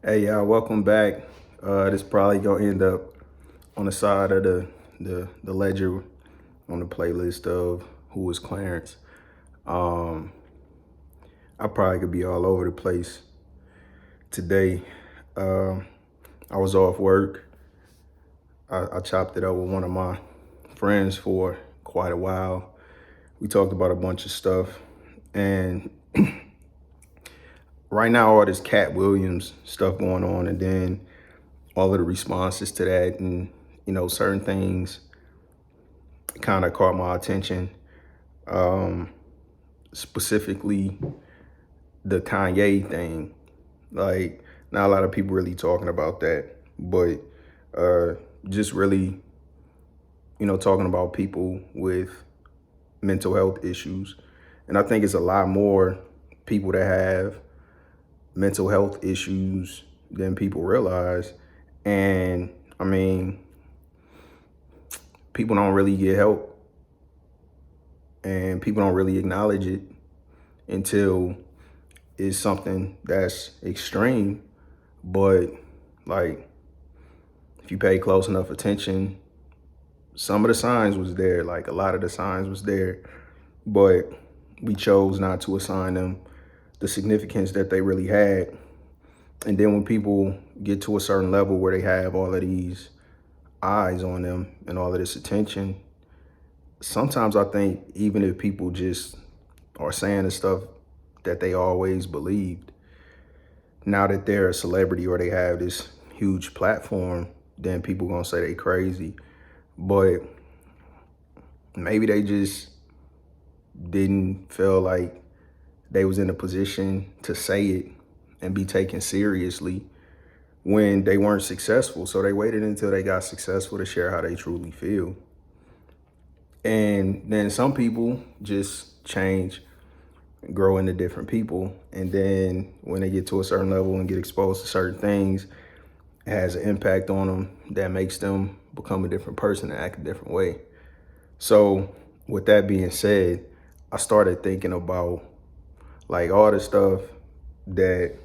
Hey y'all, welcome back. This probably gonna end up on the side of the ledger on the playlist of Who is Clarence. Um, I probably could be all over the place today. Um, I was off work. I chopped it up with one of my friends for quite a while. We talked about a bunch of stuff, and right now all this Cat Williams stuff going on, and then all of the responses to that, and certain things kind of caught my attention. Um, Specifically the Kanye thing. Like, not a lot of people really talking about that, but uh, just really, talking about people with mental health issues. And I think it's a lot more people that have mental health issues than people realize. And I mean, people don't really get help and people don't really acknowledge it until it's something that's extreme. But like, if you pay close enough attention, some of the signs was there. Like, a lot of the signs was there, but we chose not to assign them the significance that they really had. And then when people get to a certain level where they have all of these eyes on them and all of this attention, sometimes I think even if people just are saying the stuff that they always believed, now that they're a celebrity or they have this huge platform, then people gonna say they crazy. But maybe they just didn't feel like they was in a position to say it and be taken seriously when they weren't successful. So they waited until they got successful to share how they truly feel. And then some people just change, grow into different people. And then when they get to a certain level and get exposed to certain things, it has an impact on them that makes them become a different person and act a different way. So with that being said, I started thinking about like all the stuff that,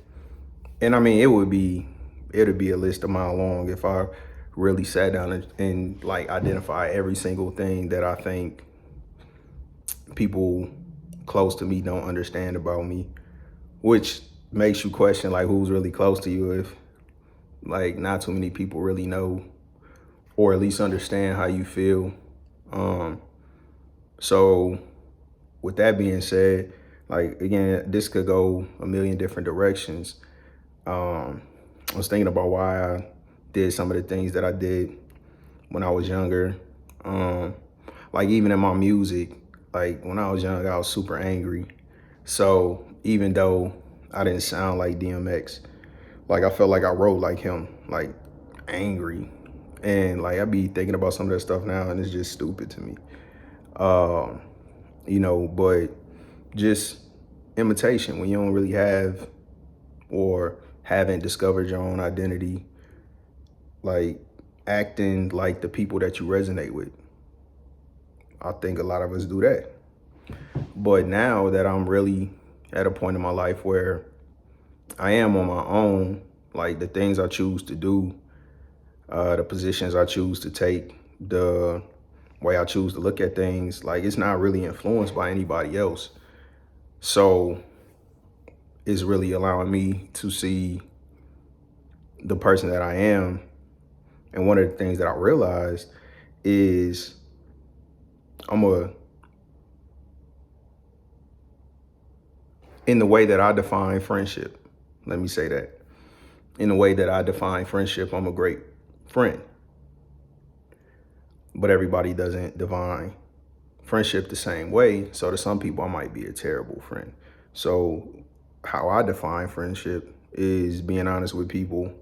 and I mean, it'd be a list a mile long if I really sat down and like identify every single thing that I think people close to me don't understand about me, which makes you question like who's really close to you if like not too many people really know or at least understand how you feel. Um, so with that being said, like again, this could go a million different directions. I was thinking about why I did some of the things that I did when I was younger. Um, like even in my music, like when I was young, I was super angry. So even though I didn't sound like DMX, like I felt like I wrote like him, like angry. And like I be thinking about some of that stuff now and it's just stupid to me. Um, but just imitation when you don't really have or haven't discovered your own identity, like acting like the people that you resonate with. I think a lot of us do that. But now that I'm really at a point in my life where I am on my own, like the things I choose to do, the positions I choose to take, the way I choose to look at things, like it's not really influenced by anybody else. So it's really allowing me to see the person that I am. And one of the things that I realized is I'm a, in the way that I define friendship, let me say that. In the way that I define friendship, I'm a great friend. But everybody doesn't define friendship the same way. So to some people, I might be a terrible friend. So how I define friendship is being honest with people,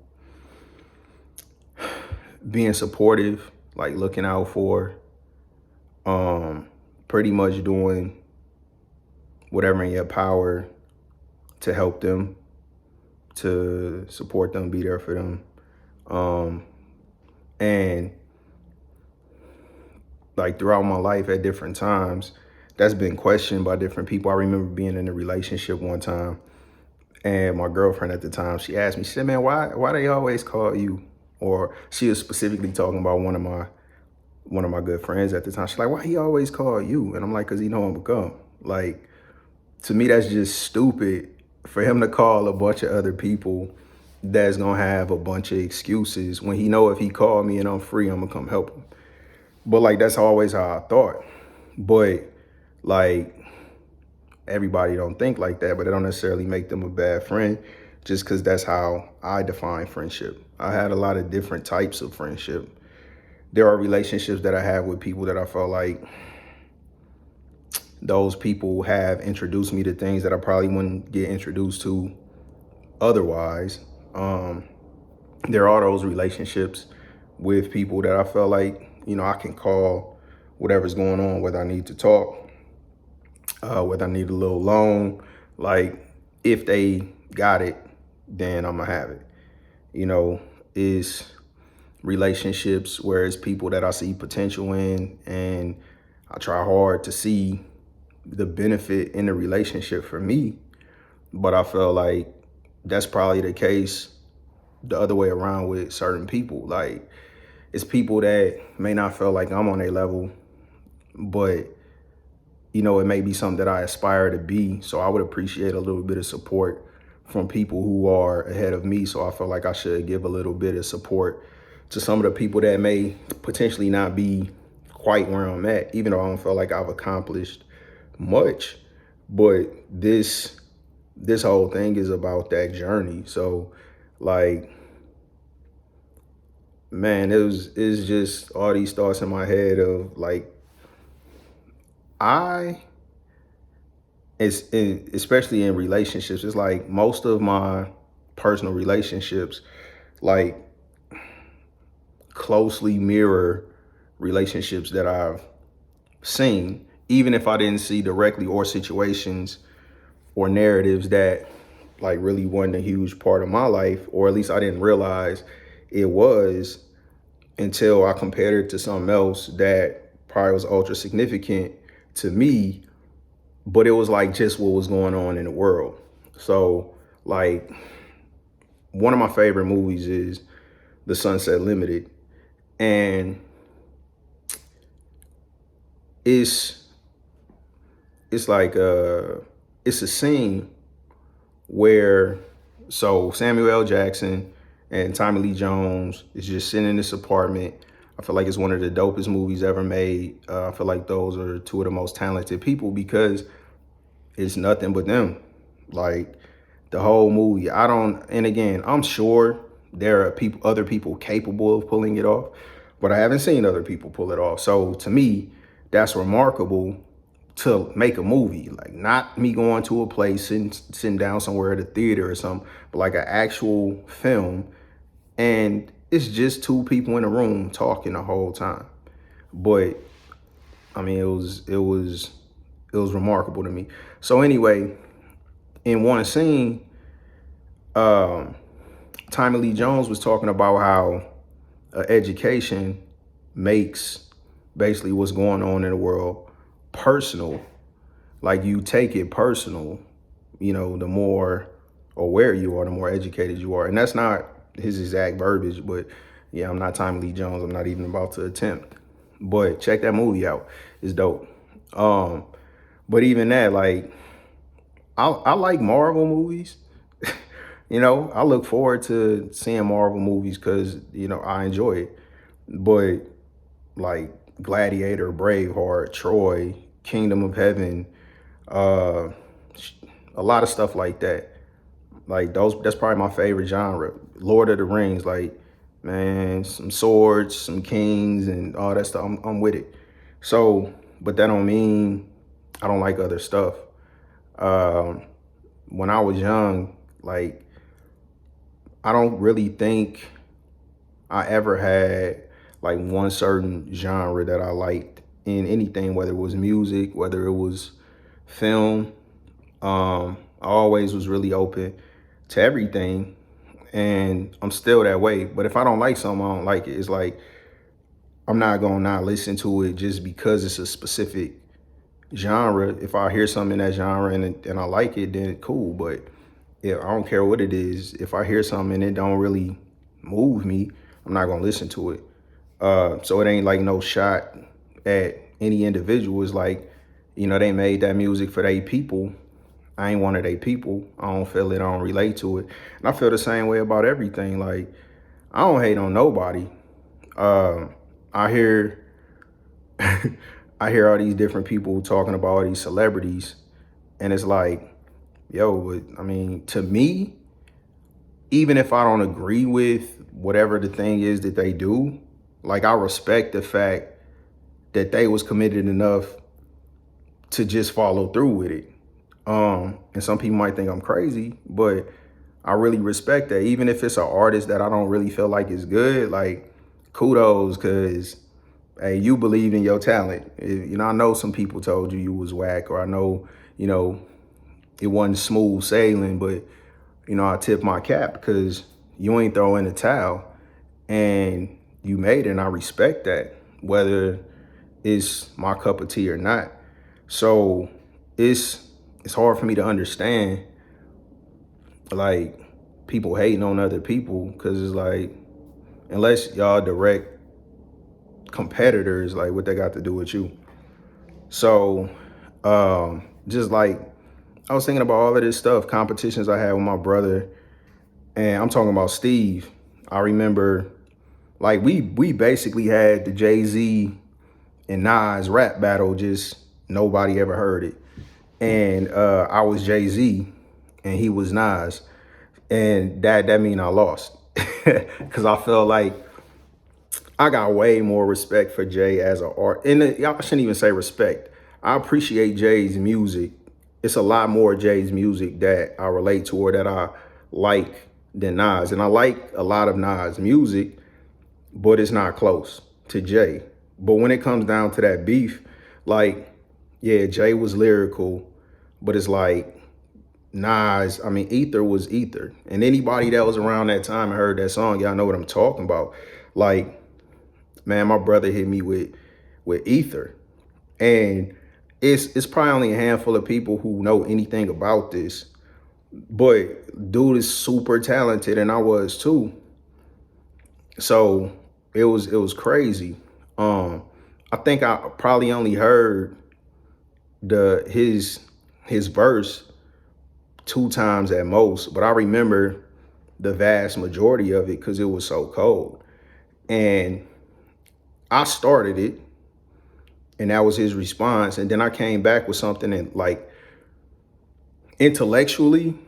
being supportive, like looking out for, pretty much doing whatever in your power to help them, to support them, be there for them. And like throughout my life at different times, that's been questioned by different people. I remember being in a relationship one time And my girlfriend at the time, she asked me, she said, man, why they always call you? Or she was specifically talking about one of my good friends at the time. She's like, why he always call you? And I'm like, cause he know I'm gonna come. Like, to me, that's just stupid for him to call a bunch of other people that's gonna have a bunch of excuses when he know if he called me and I'm free, I'm gonna come help him. But like, that's always how I thought. But like, everybody don't think like that, but it don't necessarily make them a bad friend just because that's how I define friendship. I had a lot of different types of friendship. There are relationships that I have with people that I felt like those people have introduced me to things that I probably wouldn't get introduced to otherwise. There are those relationships with people that I felt like, I can call whatever's going on, whether I need to talk, whether I need a little loan. Like, if they got it, then I'm gonna have it. Is relationships where it's people that I see potential in, and I try hard to see the benefit in the relationship for me. But I feel like that's probably the case the other way around with certain people. Like, it's people that may not feel like I'm on their level, but it may be something that I aspire to be. So I would appreciate a little bit of support from people who are ahead of me. So I feel like I should give a little bit of support to some of the people that may potentially not be quite where I'm at, even though I don't feel like I've accomplished much. But this whole thing is about that journey. So like, man, it's just all these thoughts in my head of like, especially in relationships, it's like most of my personal relationships like closely mirror relationships that I've seen, even if I didn't see directly, or situations or narratives that like really wasn't a huge part of my life, or at least I didn't realize it was until I compared it to something else that probably was ultra significant to me, but it was like just what was going on in the world. So like, one of my favorite movies is The Sunset Limited, and it's like it's a scene where Samuel L. Jackson and Tommy Lee Jones is just sitting in this apartment. I feel like it's one of the dopest movies ever made. I feel like those are two of the most talented people because it's nothing but them. Like, the whole movie, and again, I'm sure there are other people capable of pulling it off, but I haven't seen other people pull it off. So to me, that's remarkable to make a movie. Like, not me going to a place and sitting down somewhere at a theater or something, but like an actual film. And it's just two people in a room talking the whole time. But I mean, it was remarkable to me. So anyway, in one scene, Tommy Lee Jones was talking about how education makes basically what's going on in the world personal. Like, you take it personal, the more aware you are, the more educated you are. And that's not his exact verbiage, but yeah, I'm not Tommy Lee Jones. I'm not even about to attempt. But check that movie out. It's dope. But even that, like, I like Marvel movies. I look forward to seeing Marvel movies because, I enjoy it. But like Gladiator, Braveheart, Troy, Kingdom of Heaven, a lot of stuff like that. Like, that's probably my favorite genre. Lord of the Rings, like, man, some swords, some kings, and all that stuff. I'm with it. So, but that don't mean I don't like other stuff. When I was young, like, I don't really think I ever had like one certain genre that I liked in anything, whether it was music, whether it was film. I always was really open to everything, and I'm still that way. But if I don't like something, I don't like it. It's like, I'm not gonna not listen to it just because it's a specific genre. If I hear something in that genre and I like it, then cool. But if I don't care what it is, if I hear something and it don't really move me, I'm not gonna listen to it. So it ain't like no shot at any individual. It's like, they made that music for they people. I ain't one of they people. I don't feel it. I don't relate to it. And I feel the same way about everything. Like, I don't hate on nobody. I hear I hear all these different people talking about all these celebrities, and it's like, yo, but I mean, to me, even if I don't agree with whatever the thing is that they do, like, I respect the fact that they was committed enough to just follow through with it. And some people might think I'm crazy, but I really respect that. Even if it's an artist that I don't really feel like is good, like, kudos, because hey, you believe in your talent. I know some people told you was whack, or I know, it wasn't smooth sailing, but I tip my cap because you ain't throwing the towel and you made it, and I respect that, whether it's my cup of tea or not. So it's hard for me to understand, like, people hating on other people, because it's like, unless y'all direct competitors, like, what they got to do with you? So just like, I was thinking about all of this stuff, competitions I had with my brother, and I'm talking about Steve. I remember, like, we basically had the Jay-Z and Nas rap battle, just nobody ever heard it. And I was Jay-Z and he was Nas. And that mean I lost. Because I felt like I got way more respect for Jay as an art. And I shouldn't even say respect. I appreciate Jay's music. It's a lot more Jay's music that I relate to or that I like than Nas. And I like a lot of Nas music, but it's not close to Jay. But when it comes down to that beef, like, yeah, Jay was lyrical, but it's like, Nas, I mean, Ether was Ether. And anybody that was around that time and heard that song, y'all know what I'm talking about. Like, man, my brother hit me with Ether. And it's probably only a handful of people who know anything about this. But dude is super talented, and I was too. So it was crazy. I think I probably only heard his verse 2 times at most, but I remember the vast majority of it because it was so cold. And I started it, and that was his response. And then I came back with something that, like, intellectually,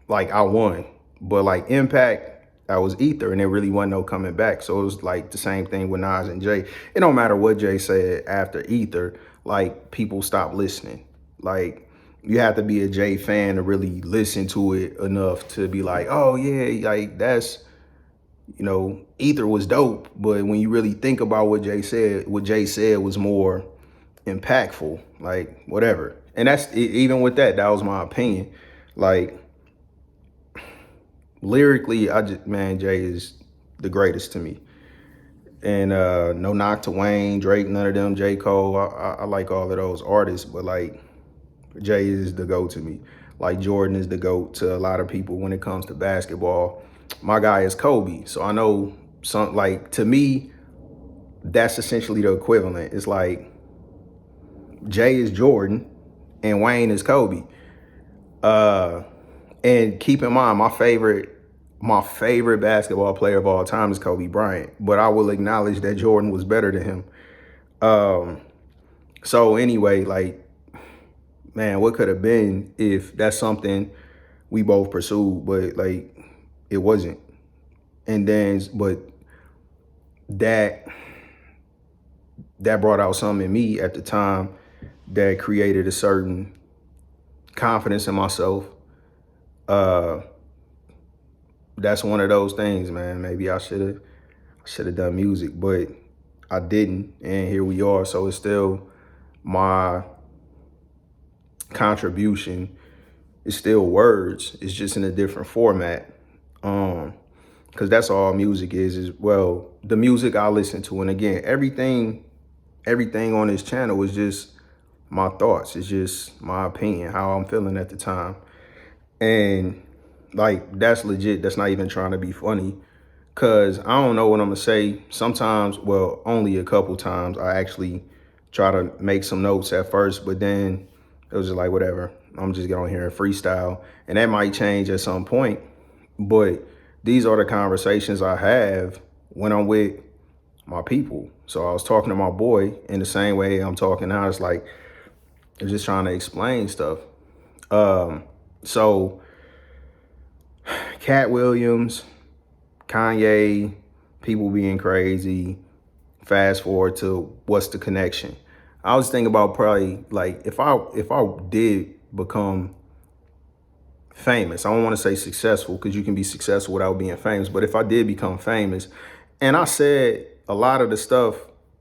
like, I won. But like, impact, I was Ether, and there really wasn't no coming back. So it was like the same thing with Nas and Jay. It don't matter what Jay said after Ether, like, people stopped listening. Like, you have to be a Jay fan to really listen to it enough to be like, oh yeah, like, that's, Ether was dope. But when you really think about what Jay said was more impactful, like, whatever. And that's, even with that was my opinion. Like, lyrically, Jay is the greatest to me. And no knock to Wayne, Drake, none of them, J. Cole. I like all of those artists, but like, Jay is the GOAT to me. Like, Jordan is the GOAT to a lot of people when it comes to basketball. My guy is Kobe. So I know to me, that's essentially the equivalent. It's like, Jay is Jordan and Wayne is Kobe. And keep in mind, my favorite basketball player of all time is Kobe Bryant, but I will acknowledge that Jordan was better than him. So anyway, like, man, what could have been if that's something we both pursued, but like, it wasn't. And then, but that brought out something in me at the time that created a certain confidence in myself. That's one of those things, man. Maybe I should have done music, but I didn't, and here we are. So it's still my contribution. It's still words. It's just in a different format. Because that's all music is well, the music I listen to. And again, everything on this channel is just my thoughts. It's just my opinion, how I'm feeling at the time. And like, that's legit. That's not even trying to be funny. Cause I don't know what I'm gonna say. Sometimes, well, only a couple times I actually try to make some notes at first, but then it was just like, whatever. I'm just going here and freestyle. And that might change at some point. But these are the conversations I have when I'm with my people. So I was talking to my boy in the same way I'm talking now. It's like, I'm just trying to explain stuff. So Cat Williams, Kanye, people being crazy. Fast forward to what's the connection? I was thinking about probably like if I did become famous, I don't want to say successful because you can be successful without being famous, but if I did become famous and I said a lot of the stuff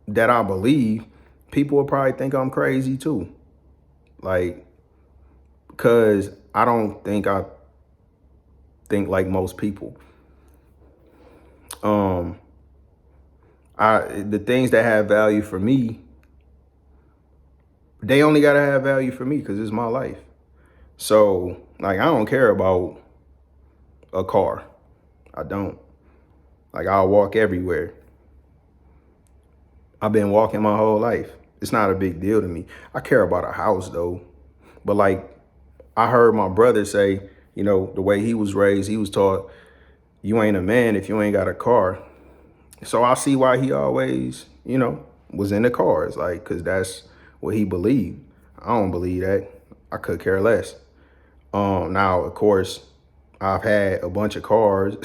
that I believe, people would probably think I'm crazy too. Like, because I don't think I think like most people. The things that have value for me, they only gotta have value for me because it's my life. So like, I don't care about a car. I don't. Like, I'll walk everywhere. I've been walking my whole life. It's not a big deal to me. I care about a house though. But like, I heard my brother say, you know, the way he was raised, he was taught, you ain't a man if you ain't got a car. So I see why he always, you know, was in the cars, like, because that's what he believed. I don't believe that. I could care less. Now, of course, I've had a bunch of cars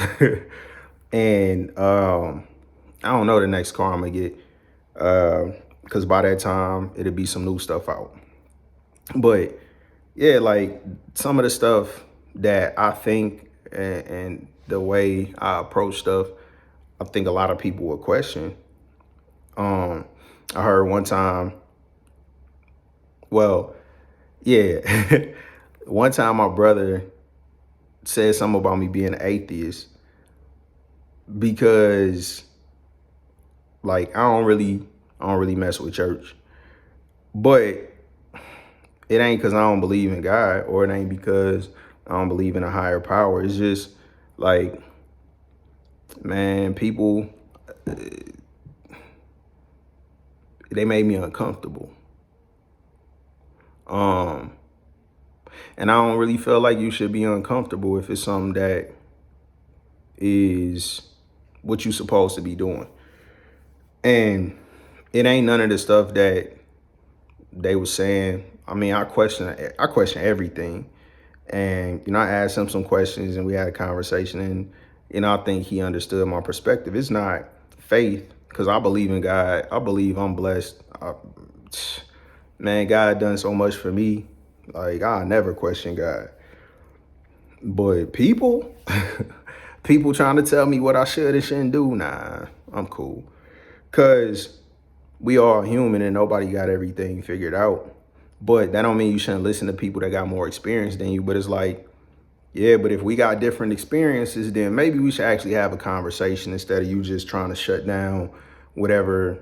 and I don't know the next car I'm gonna get because by that time, it'll be some new stuff out. But yeah, like some of the stuff that I think and the way I approach stuff, I think a lot of people will question. I heard one time, well, yeah, one time my brother said something about me being an atheist because like I don't really mess with church. But it ain't because I don't believe in God, or it ain't because I don't believe in a higher power. It's just like, man, people, they made me uncomfortable. And I don't really feel like you should be uncomfortable if it's something that is what you supposed to be doing. And it ain't none of the stuff that they was saying. I mean, I question everything. And, you know, I asked him some questions and we had a conversation and, you know, I think he understood my perspective. It's not faith because I believe in God. I believe I'm blessed. Man, God done so much for me. Like, I never question God. But people, people trying to tell me what I should and shouldn't do, nah, I'm cool. Because we all human and nobody got everything figured out. But that don't mean you shouldn't listen to people that got more experience than you. But it's like, yeah, but if we got different experiences, then maybe we should actually have a conversation instead of you just trying to shut down whatever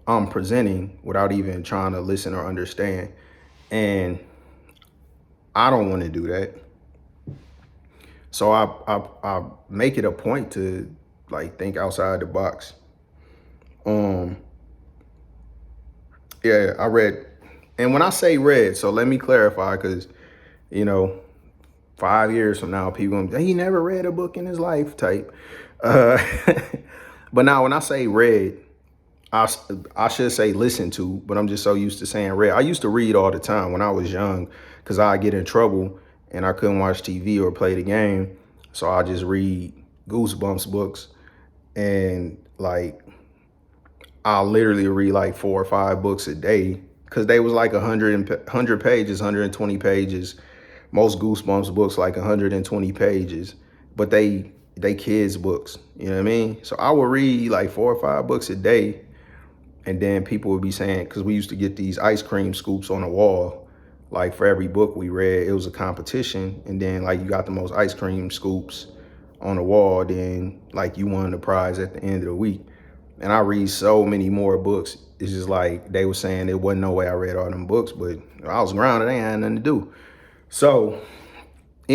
I'm presenting without even trying to listen or understand. And I don't want to do that. So I make it a point to like think outside the box. Yeah, I read, and when I say read, so let me clarify, because you know, 5 years from now, people gonna be, he never read a book in his life type. Uh, but now when I say read, I should say listen to, but I'm just so used to saying read. I used to read all the time when I was young because I get in trouble and I couldn't watch TV or play the game. So I just read Goosebumps books and like I literally read like 4 or 5 books a day because they was like 100 pages, 120 pages. Most Goosebumps books like 120 pages, but they kids books. You know what I mean? So I would read like 4 or 5 books a day, and then people would be saying, because we used to get these ice cream scoops on the wall, like for every book we read, it was a competition, and then like you got the most ice cream scoops on the wall, then like you won the prize at the end of the week. And I read so many more books. It's just like they were saying there wasn't no way I read all them books, but I was grounded. I ain't had nothing to do. So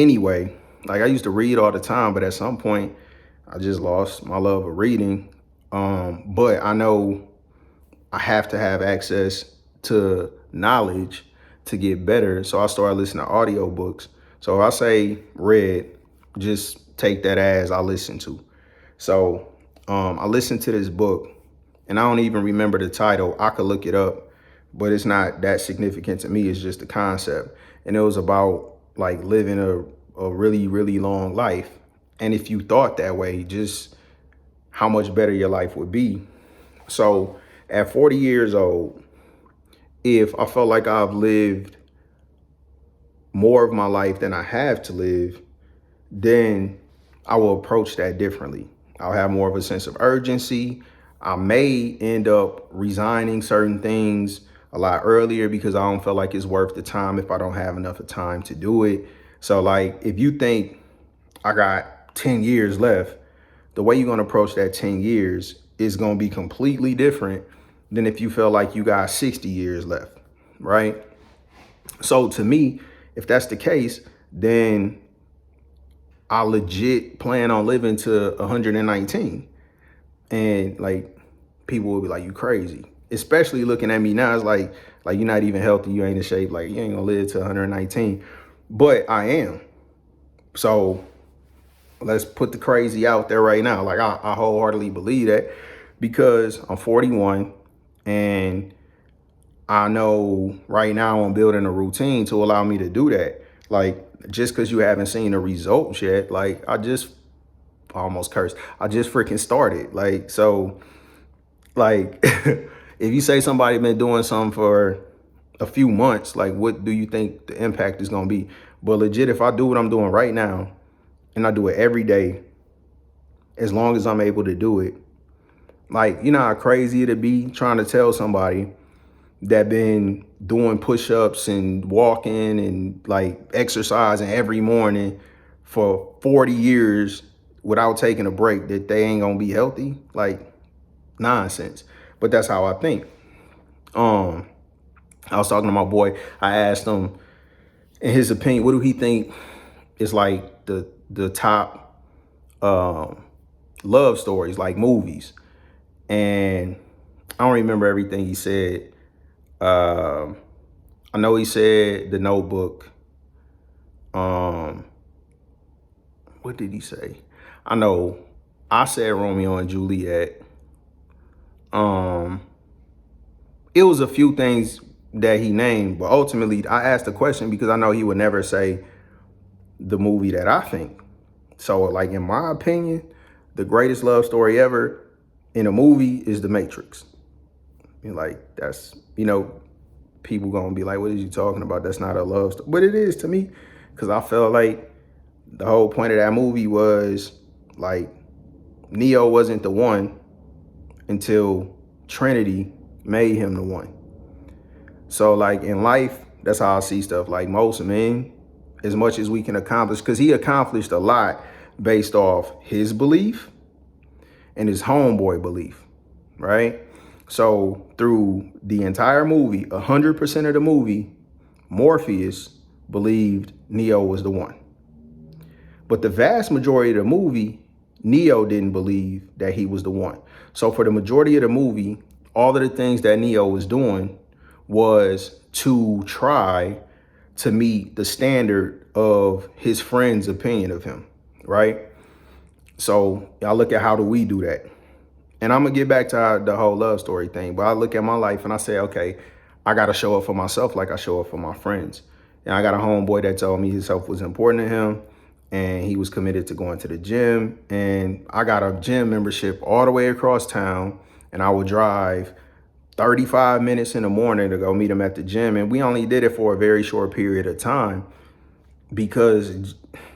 anyway, like I used to read all the time, but at some point I just lost my love of reading. But I know I have to have access to knowledge to get better. So I started listening to audiobooks. So if I say read, just take that as I listen to. So I listened to this book and I don't even remember the title. I could look it up, but it's not that significant to me. It's just the concept. And it was about like living a really, really long life. And if you thought that way, just how much better your life would be. So at 40 years old, if I felt like I've lived more of my life than I have to live, then I will approach that differently. I'll have more of a sense of urgency. I may end up resigning certain things a lot earlier because I don't feel like it's worth the time if I don't have enough of time to do it. So like, if you think I got 10 years left, the way you're going to approach that 10 years is going to be completely different than if you feel like you got 60 years left, right? So to me, if that's the case, then I legit plan on living to 119. And like, people will be like, you crazy. Especially looking at me now, it's like you're not even healthy, you ain't in shape, like you ain't gonna live to 119. But I am. So let's put the crazy out there right now. Like I wholeheartedly believe that because I'm 41 and I know right now I'm building a routine to allow me to do that. Like just because you haven't seen the results yet, like I almost cursed. I just freaking started. Like, so like if you say somebody been doing something for a few months, like what do you think the impact is going to be? But legit, if I do what I'm doing right now and I do it every day, as long as I'm able to do it, like, you know how crazy it'd be trying to tell somebody that been doing push-ups and walking and like exercising every morning for 40 years without taking a break that they ain't gonna be healthy. Like nonsense. But that's how I think. I was talking to my boy. I asked him, in his opinion, what do he think is like the top love stories, like movies? And I don't remember everything he said. I know he said The Notebook. What did he say? I know I said Romeo and Juliet. It was a few things that he named, but ultimately I asked the question because I know he would never say the movie that I think. So like, in my opinion, the greatest love story ever in a movie is The Matrix. And like, that's, people gonna be like, what are you talking about? That's not a love story. But it is to me, because I felt like the whole point of that movie was like, Neo wasn't the one until Trinity made him the one. So like in life, that's how I see stuff. Like most men, as much as we can accomplish, because he accomplished a lot based off his belief and his homeboy belief, right? So through the entire movie, 100% of the movie, Morpheus believed Neo was the one. But the vast majority of the movie, Neo didn't believe that he was the one. So for the majority of the movie, all of the things that Neo was doing was to try to meet the standard of his friend's opinion of him, right? So I look at how do we do that? And I'm gonna get back to the whole love story thing, but I look at my life and I say, okay, I gotta show up for myself like I show up for my friends. And I got a homeboy that told me his health was important to him and he was committed to going to the gym. And I got a gym membership all the way across town and I would drive 35 minutes in the morning to go meet him at the gym. And we only did it for a very short period of time because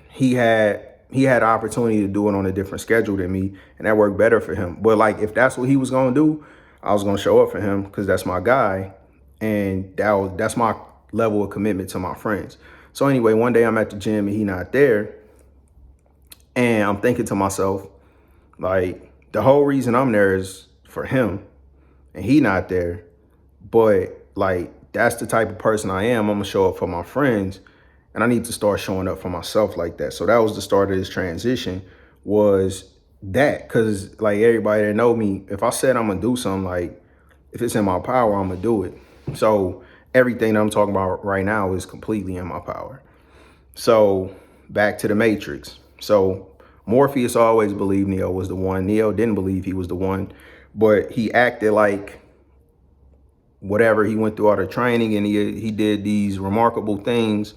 he had the opportunity to do it on a different schedule than me, and that worked better for him. But like, if that's what he was gonna do, I was gonna show up for him because that's my guy, and that's my level of commitment to my friends. So anyway, one day I'm at the gym and he not there, and I'm thinking to myself, like, the whole reason I'm there is for him, and he not there. But like, that's the type of person I am. I'm gonna show up for my friends. And I need to start showing up for myself like that. So that was the start of this transition, was that. Cause like everybody that know me, if I said I'm gonna do something, like if it's in my power, I'm gonna do it. So everything that I'm talking about right now is completely in my power. So back to the Matrix. So Morpheus always believed Neo was the one. Neo didn't believe he was the one, but he acted like whatever. He went through all the training and he did these remarkable things,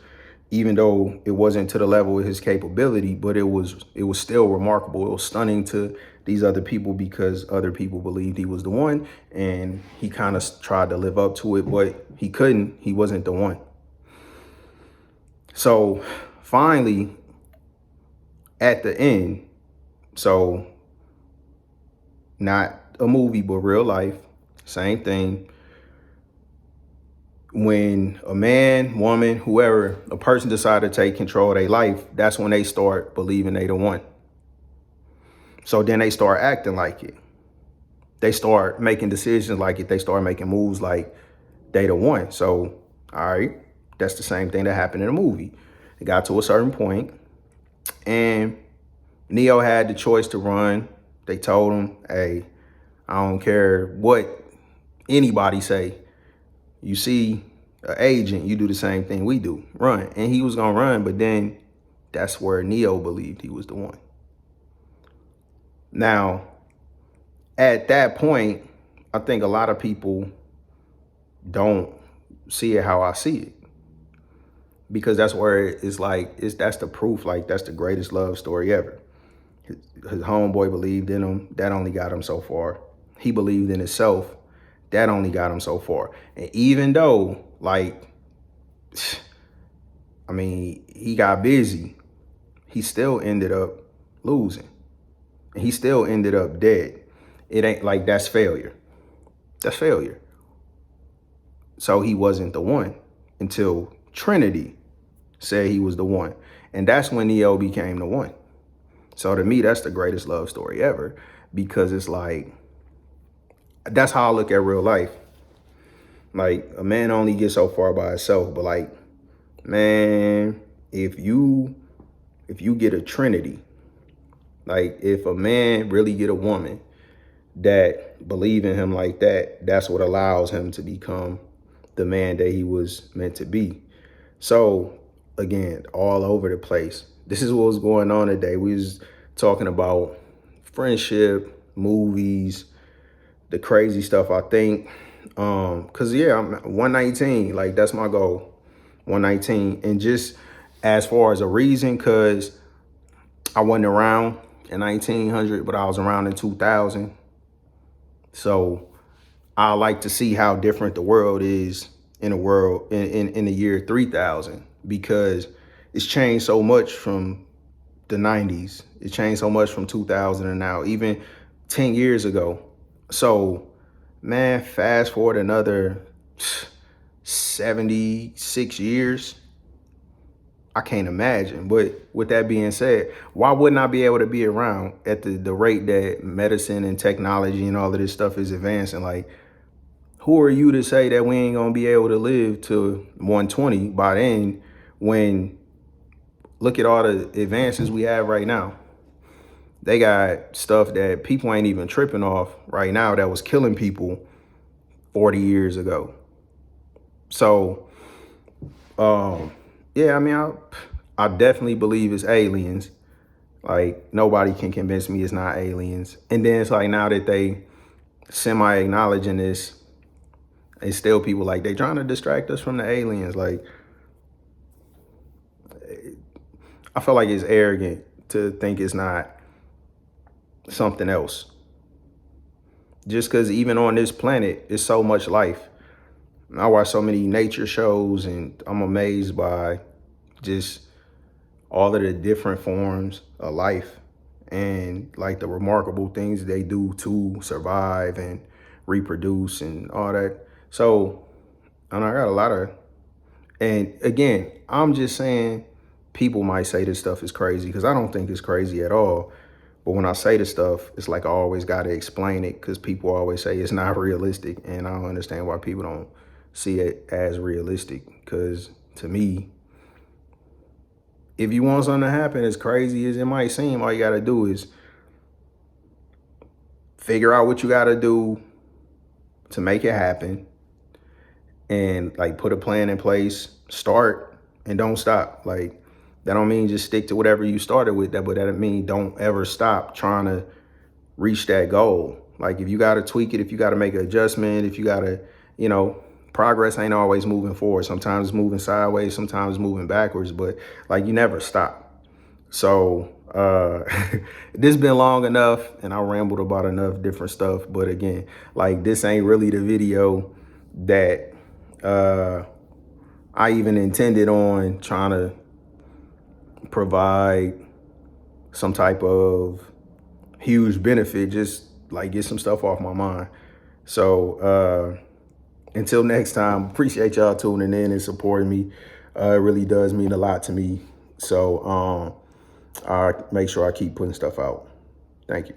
even though it wasn't to the level of his capability, but it was still remarkable. It was stunning to these other people because other people believed he was the one, and he kind of tried to live up to it, but he couldn't. He wasn't the one. So finally, at the end, so not a movie, but real life, same thing. When a man, woman, whoever, a person decide to take control of their life, that's when they start believing they the one. So then they start acting like it. They start making decisions like it. They start making moves like they the one. So, all right, that's the same thing that happened in the movie. It got to a certain point, and Neo had the choice to run. They told him, hey, I don't care what anybody say. You see an agent, you do the same thing we do, run. And he was gonna run, but then that's where Neo believed he was the one. Now, at that point, I think a lot of people don't see it how I see it. Because that's where it's like, that's the proof, like that's the greatest love story ever. His homeboy believed in him, that only got him so far. He believed in himself, that only got him so far. And even though, like, I mean, he got busy, he still ended up losing. And he still ended up dead. It ain't like that's failure. That's failure. So he wasn't the one until Trinity said he was the one. And that's when Neo became the one. So to me, that's the greatest love story ever, because it's like, that's how I look at real life. Like, a man only gets so far by himself, but like, man, if you get a Trinity, like if a man really get a woman that believe in him like that, that's what allows him to become the man that he was meant to be. So again, all over the place. This is what was going on today. We was talking about friendship, movies, the crazy stuff. I think, cause yeah, I'm 119. Like that's my goal, 119. And just as far as a reason, cause I wasn't around in 1900, but I was around in 2000. So I like to see how different the world is in the world in the year 3000, because it's changed so much from the 90s. It changed so much from 2000 and now, even 10 years ago. So, man, fast forward another 76 years. I can't imagine. But with that being said, why wouldn't I be able to be around at the rate that medicine and technology and all of this stuff is advancing? Like, who are you to say that we ain't gonna be able to live to 120 by then, when look at all the advances we have right now? They got stuff that people ain't even tripping off right now that was killing people 40 years ago. So, yeah, I mean, I definitely believe it's aliens. Like, nobody can convince me it's not aliens. And then it's like, now that they semi-acknowledging this, it's still people like, they trying to distract us from the aliens. Like, I feel like it's arrogant to think it's not something else. Just because even on this planet, it's so much life. I watch so many nature shows and I'm amazed by just all of the different forms of life and like the remarkable things they do to survive and reproduce and all that. So, and I got a lot of, and again, I'm just saying people might say this stuff is crazy, because I don't think it's crazy at all. But when I say this stuff, it's like I always got to explain it, because people always say it's not realistic. And I don't understand why people don't see it as realistic, because to me, if you want something to happen, as crazy as it might seem, all you got to do is figure out what you got to do to make it happen, and like put a plan in place, start and don't stop. Like, that don't mean just stick to whatever you started with, that, but that mean don't ever stop trying to reach that goal. Like, if you got to tweak it, if you got to make an adjustment, if you got to, you know, progress ain't always moving forward. Sometimes it's moving sideways, sometimes it's moving backwards, but like, you never stop. So this been long enough, and I rambled about enough different stuff. But again, like, this ain't really the video that I even intended on trying to provide some type of huge benefit, just like get some stuff off my mind. So until next time, appreciate y'all tuning in and supporting me. It really does mean a lot to me. So I make sure I keep putting stuff out. Thank you.